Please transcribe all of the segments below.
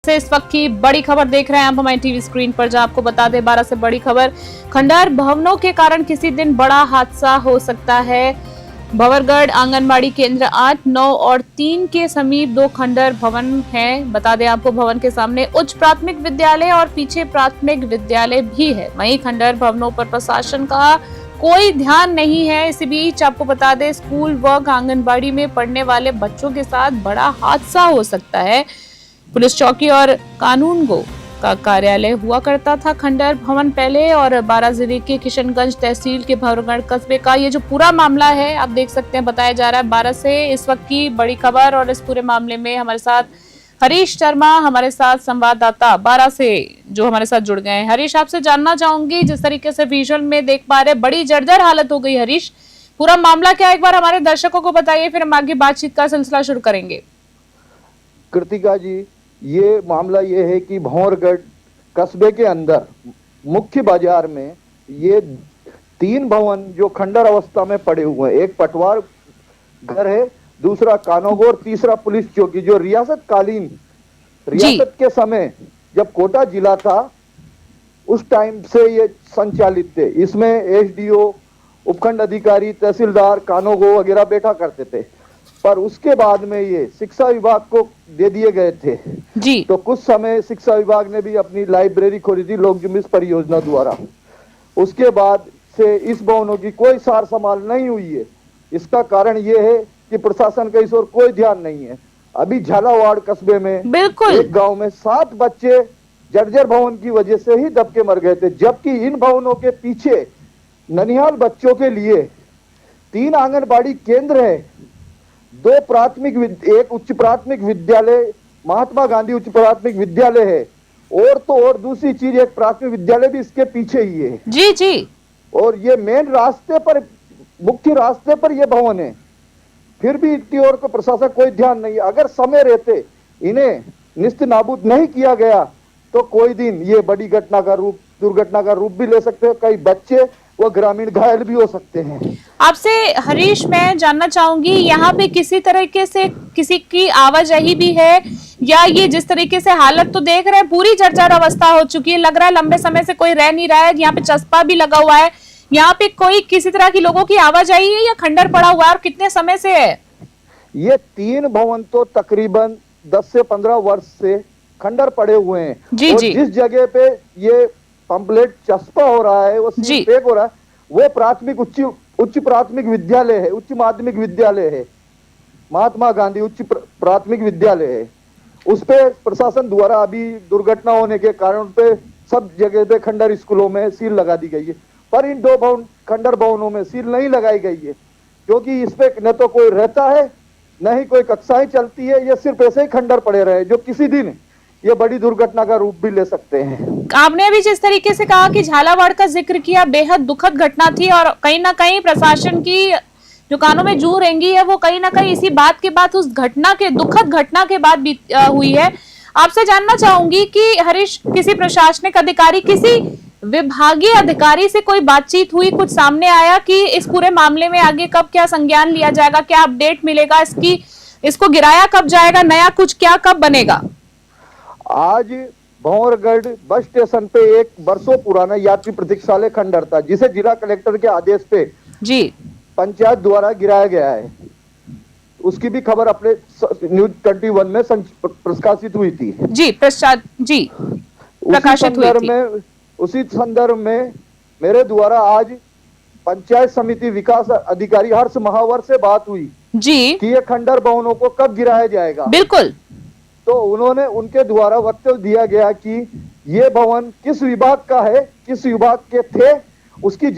से इस वक्त की बड़ी खबर देख रहे हैं आप हमारी टीवी स्क्रीन पर, जहां आपको बता दें 12 से बड़ी खबर। खंडहर भवनों के कारण किसी दिन बड़ा हादसा हो सकता है। भंवरगढ़ आंगनबाड़ी केंद्र 8, 9 और 3 के समीप दो खंडहर भवन हैं। बता दें आपको, भवन के सामने उच्च प्राथमिक विद्यालय और पीछे प्राथमिक विद्यालय भी है। वहीं खंडहर भवनों पर प्रशासन का कोई ध्यान नहीं है। इसी बीच आपको बता दें, स्कूल व आंगनबाड़ी में पढ़ने वाले बच्चों के साथ बड़ा हादसा हो सकता है। पुलिस चौकी और कानून गो का कार्यालय हुआ करता था खंडहर भवन पहले, और 12 जिले के किशनगंज तहसील के भंवरगढ़ कस्बे का ये जो पूरा मामला है, आप देख सकते हैं, बताया जा रहा है 12 से इस वक्त की बड़ी खबर। और इस पूरे मामले में हमारे साथ हरीश शर्मा, हमारे साथ संवाददाता 12 से जो हमारे साथ जुड़ गए हैं। हरीश, आपसे जानना चाहूंगी, जिस तरीके से विजुअल में देख पा रहे, बड़ी जर्जर हालत हो गई। हरीश, पूरा मामला क्या, एक बार हमारे दर्शकों को बताइए, फिर हम आगे बातचीत का सिलसिला शुरू करेंगे। कृतिका जी, ये मामला ये है कि भंवरगढ़ कस्बे के अंदर मुख्य बाजार में ये 3 भवन जो खंडर अवस्था में पड़े हुए हैं। एक पटवार घर है, दूसरा कानोगो और तीसरा पुलिस चौकी, जो जी रियासत के समय जब कोटा जिला था उस टाइम से ये संचालित थे। इसमें एसडीओ, उपखंड अधिकारी, तहसीलदार, कानोगो वगैरह बैठा करते थे। पर उसके बाद में ये शिक्षा विभाग को दे दिए गए थे। जी तो कुछ समय शिक्षा विभाग ने भी अपनी लाइब्रेरी खोली थी लोक जुमिस परियोजना द्वारा। उसके बाद से इस भवनों की कोई सार संभाल नहीं हुई है। इसका कारण यह है कि प्रशासन का इस ओर कोई ध्यान नहीं है। अभी झालावाड़ कस्बे में बिल्कुल। एक गांव में 7 बच्चे जर्जर भवन की वजह से ही दब के मर गए थे, जबकि इन भवनों के पीछे ननिहाल बच्चों के लिए 3 आंगनबाड़ी केंद्र है, एक उच्च प्राथमिक विद्यालय, महात्मा गांधी उच्च प्राथमिक विद्यालय है, और तो और दूसरी चीज एक प्राथमिक विद्यालय भी इसके पीछे ही है। जी जी और ये मेन रास्ते पर, मुख्य रास्ते पर ये भवन है। फिर भी इतनी ओर को प्रशासन कोई ध्यान नहीं है। अगर समय रहते इन्हें निस्त नाबूद नहीं किया गया तो कोई दिन ये बड़ी दुर्घटना का रूप भी ले सकते हैं। कई बच्चे व ग्रामीण घायल भी हो सकते हैं। आपसे हरीश, मैं जानना चाहूंगी, यहाँ पे किसी तरीके से किसी की आवाजाही भी है, या ये जिस तरीके से हालत तो देख रहे हैं, पूरी जर्जर अवस्था हो चुकी है, लग रहा है लंबे समय से कोई रह नहीं रहा है। यहाँ पे चस्पा भी लगा हुआ है। यहाँ पे कोई किसी तरह की लोगों की आवाजाही है या खंडर पड़ा हुआ है, और कितने समय से है? ये 3 भवन तो तकरीबन 10 से 15 वर्ष से खंडर पड़े हुए हैं। जी और जी जिस जगह पे ये पंपलेट चस्पा हो रहा है, वो सील जी पैक हो रहा है, वो उच्च प्राथमिक विद्यालय है, उच्च माध्यमिक विद्यालय है, महात्मा गांधी प्राथमिक विद्यालय है। उस पे प्रशासन द्वारा अभी दुर्घटना होने के कारण पे सब जगह पे खंडर स्कूलों में सील लगा दी गई है। पर इन 2 खंडर भवनों में सील नहीं लगाई गई है, क्योंकि इस पे न तो कोई रहता है, न ही कोई कक्षाएं चलती है। ये सिर्फ ऐसे ही खंडर पड़े रहे, जो किसी दिन ये बड़ी दुर्घटना का रूप भी ले सकते हैं। आपने अभी जिस तरीके से कहा कि झालावाड़ का जिक्र किया, बेहद दुखद घटना थी, और कहीं ना कहीं प्रशासन की जो कानों में जू रेंगी है, वो कहीं ना कहीं इसी बात के बाद, उस घटना के, दुखद घटना के बाद भी हुई है। आपसे जानना चाहूंगी कि हरीश, किसी प्रशासनिक अधिकारी, किसी विभागीय अधिकारी से कोई बातचीत हुई, कुछ सामने आया कि इस पूरे मामले में आगे कब क्या संज्ञान लिया जाएगा, क्या अपडेट मिलेगा इसकी, इसको गिराया कब जाएगा, नया कुछ क्या कब बनेगा? आज भंवरगढ़ बस स्टेशन पे एक बरसों पुराना यात्री प्रतीक्षालय खंडर था, जिसे जिला कलेक्टर के आदेश पे जी पंचायत द्वारा गिराया गया है। उसकी भी खबर अपने न्यूज 21 में प्रकाशित हुई थी। जी प्रसाद जी उसी प्रकाशित हुई संदर्भ थी। में उसी संदर्भ में मेरे द्वारा आज पंचायत समिति विकास अधिकारी हर्ष महावर से बात हुई जी कि ये खंडर भवनों को कब गिराया जाएगा। बिल्कुल। तो उनके द्वारा वक्तव्य दिया गया कि ये भवन किस विभाग का है, किस विभाग के थे, उसकी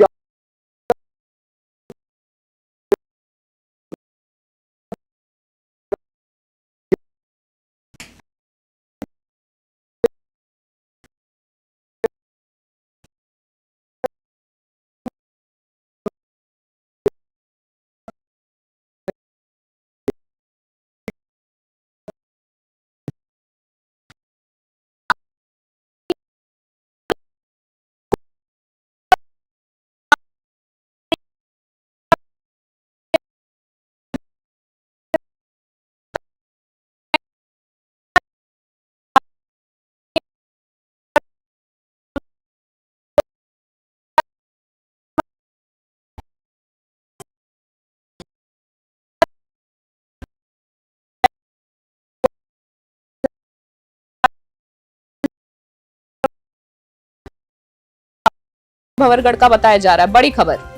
भंवरगढ़ का बताया जा रहा है। बड़ी खबर।